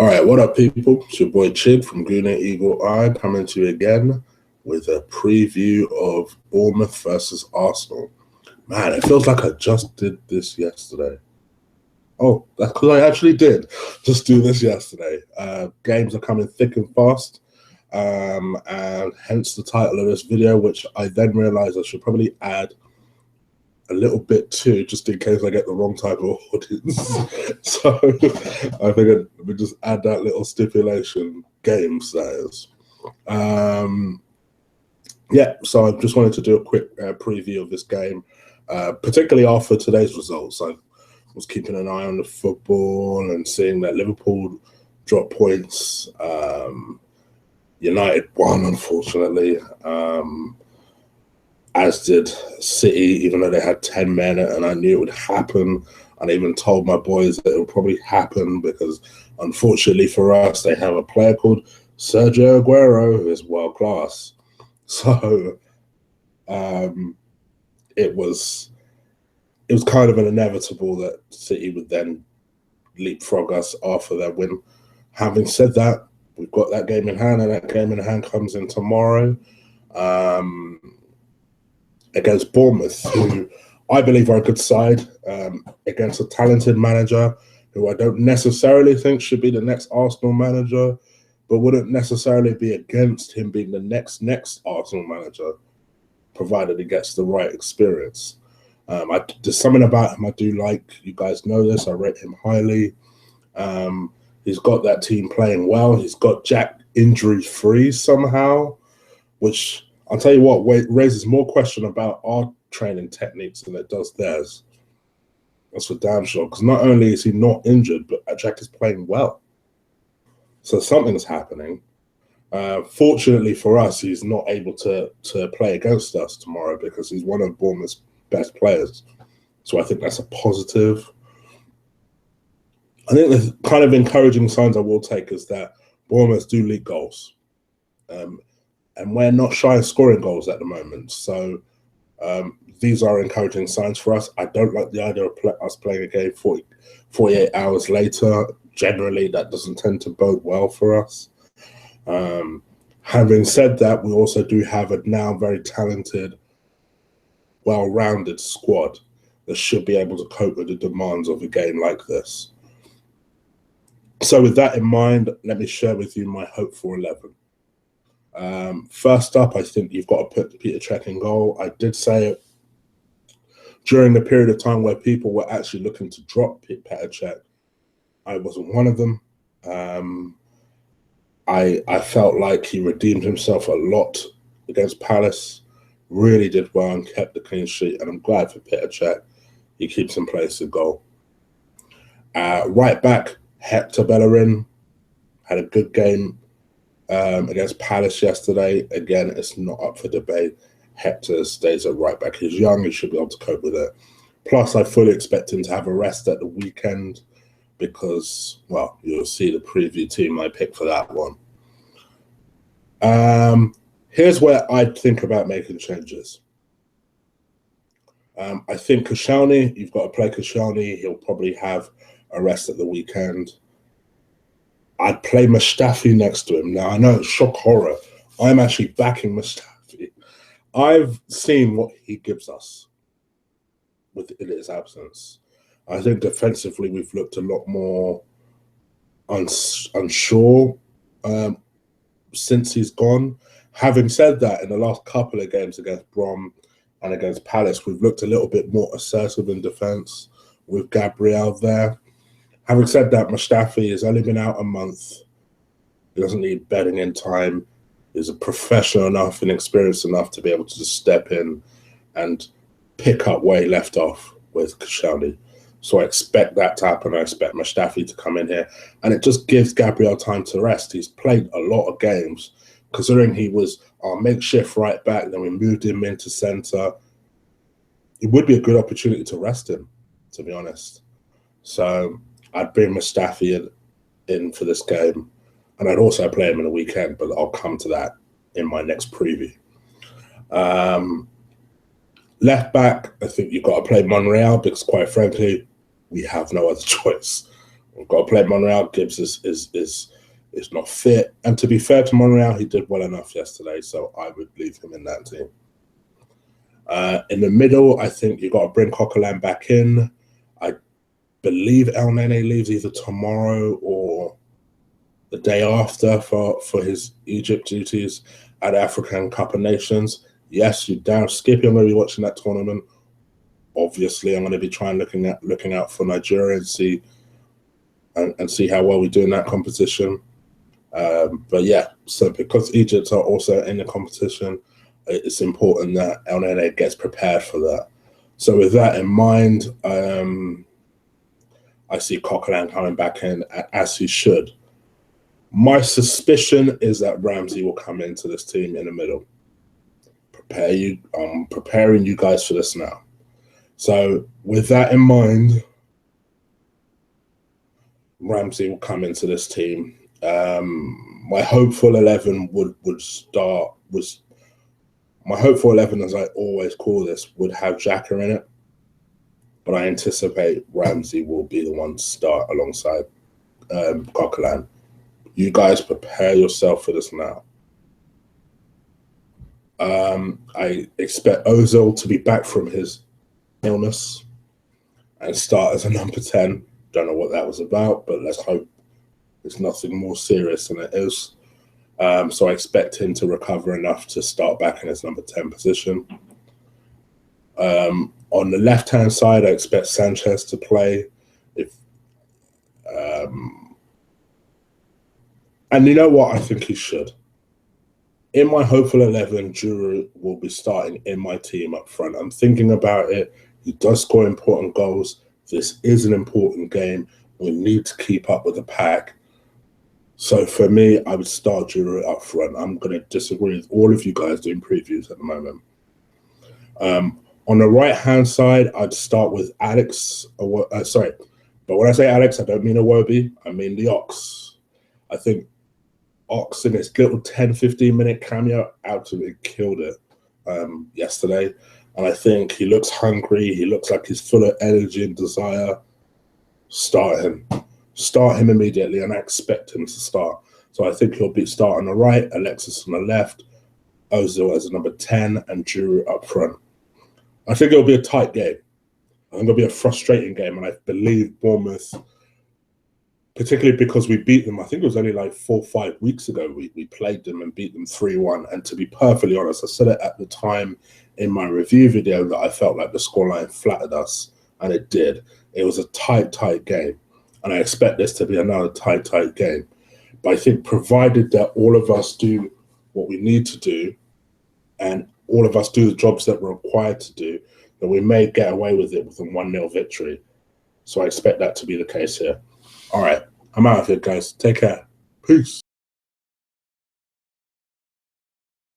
All right, what up, people? It's your boy Chid from Gooner Eagle Eye coming to you again with a preview of Bournemouth versus Arsenal. Man, it feels like I just did this yesterday. Oh, that's because I actually did just do this yesterday. Games are coming thick and fast, and hence the title of this video, which I then realized I should probably add a little bit too, just in case I get the wrong type of audience. So I figured we just add that little stipulation, game says. Yeah, so I just wanted to do a quick preview of this game, particularly after today's results. I was keeping an eye on the football and seeing that Liverpool dropped points. United won, unfortunately. As did City, even though they had 10 men, and I knew it would happen. And I even told my boys that it would probably happen because, unfortunately for us, they have a player called Sergio Aguero who is world class. So it was kind of an inevitable that City would then leapfrog us after their win. Having said that, we've got that game in hand, and that game in hand comes in tomorrow. Against Bournemouth, who I believe are a good side, against a talented manager who I don't necessarily think should be the next Arsenal manager, but wouldn't necessarily be against him being the next Arsenal manager, provided he gets the right experience. There's something about him I do like. You guys know this. I rate him highly. He's got that team playing well. He's got Jack injury-free somehow, which I'll tell you what, raises more question about our training techniques than it does theirs. That's for damn sure. Because not only is he not injured, but Jack is playing well. So something's happening. Fortunately for us, he's not able to play against us tomorrow because he's one of Bournemouth's best players. So I think that's a positive. I think the kind of encouraging signs I will take is that Bournemouth do leak goals. And we're not shy of scoring goals at the moment. So these are encouraging signs for us. I don't like the idea of us playing a game 48 hours later. Generally, that doesn't tend to bode well for us. Having said that, we also do have a now very talented, well-rounded squad that should be able to cope with the demands of a game like this. So with that in mind, let me share with you my hope for 11. First up, I think you've got to put Peter Cech in goal. I did say it during the period of time where people were actually looking to drop Peter Cech. I wasn't one of them. I felt like he redeemed himself a lot against Palace, really did well and kept the clean sheet, and I'm glad for Peter Cech. He keeps in place a goal. Right back, Hector Bellerin had a good game against Palace yesterday. Again, it's not up for debate. Hector stays at right back. He's young. He should be able to cope with it. Plus, I fully expect him to have a rest at the weekend because, well, you'll see the preview team I picked for that one. Here's where I think about making changes. I think Koscielny, you've got to play Koscielny. He'll probably have a rest at the weekend. I'd play Mustafi next to him. Now, I know it's shock horror. I'm actually backing Mustafi. I've seen what he gives us in his absence. I think defensively we've looked a lot more unsure since he's gone. Having said that, in the last couple of games against Brom and against Palace, we've looked a little bit more assertive in defence with Gabriel there. Having said that, Mustafi has only been out a month. He doesn't need bedding in time. He's a professional enough and experienced enough to be able to just step in and pick up where he left off with Koscielny. So I expect that to happen. I expect Mustafi to come in here. And it just gives Gabriel time to rest. He's played a lot of games, considering he was our makeshift right back, then we moved him into centre. It would be a good opportunity to rest him, to be honest. So I'd bring Mustafi in for this game, and I'd also play him in the weekend, but I'll come to that in my next preview. Left back, I think you've got to play Monreal because, quite frankly, we have no other choice. We've got to play Monreal. Gibbs is not fit. And to be fair to Monreal, he did well enough yesterday, so I would leave him in that team. In the middle, I think you've got to bring Coquelin back in. I believe El Nene leaves either tomorrow or the day after for his Egypt duties at African Cup of Nations. Yes, you down Skippy. I'm going to be watching that tournament. Obviously, I'm going to be looking out for Nigeria and see how well we do in that competition. But yeah, so because Egypt are also in the competition, it's important that El Nene gets prepared for that. So with that in mind, I see Coquelin coming back in as he should. My suspicion is that Ramsey will come into this team in the middle. I'm preparing you guys for this now. So with that in mind, Ramsey will come into this team. My hopeful 11 my hopeful 11, as I always call this, would have Xhaka in it. But I anticipate Ramsey will be the one to start alongside Coquelin. You guys prepare yourself for this now. I expect Ozil to be back from his illness and start as a number 10. Don't know what that was about, but let's hope it's nothing more serious than it is. So I expect him to recover enough to start back in his number 10 position. On the left-hand side, I expect Sanchez to play. And you know what? I think he should. In my hopeful 11, Giroud will be starting in my team up front. I'm thinking about it. He does score important goals. This is an important game. We need to keep up with the pack. So for me, I would start Giroud up front. I'm going to disagree with all of you guys doing previews at the moment. On the right-hand side, I'd start with Alex. Sorry, but when I say Alex, I don't mean Iwobi. I mean the Ox. I think Ox in his little 10, 15-minute cameo absolutely killed it yesterday. And I think he looks hungry. He looks like he's full of energy and desire. Start him. Start him immediately, and I expect him to start. So I think he'll be start on the right, Alexis on the left, Ozil as a number 10, and Giroud up front. I think it'll be a tight game. I think it'll be a frustrating game, and I believe Bournemouth, particularly because we beat them, I think it was only like 4 or 5 weeks ago, we played them and beat them 3-1. And to be perfectly honest, I said it at the time in my review video that I felt like the scoreline flattered us, and it did. It was a tight game. And I expect this to be another tight game. But I think provided that all of us do what we need to do and all of us do the jobs that we're required to do, then we may get away with it with a 1-0 victory. So I expect that to be the case here. All right, I'm out of here, guys. Take care. Peace.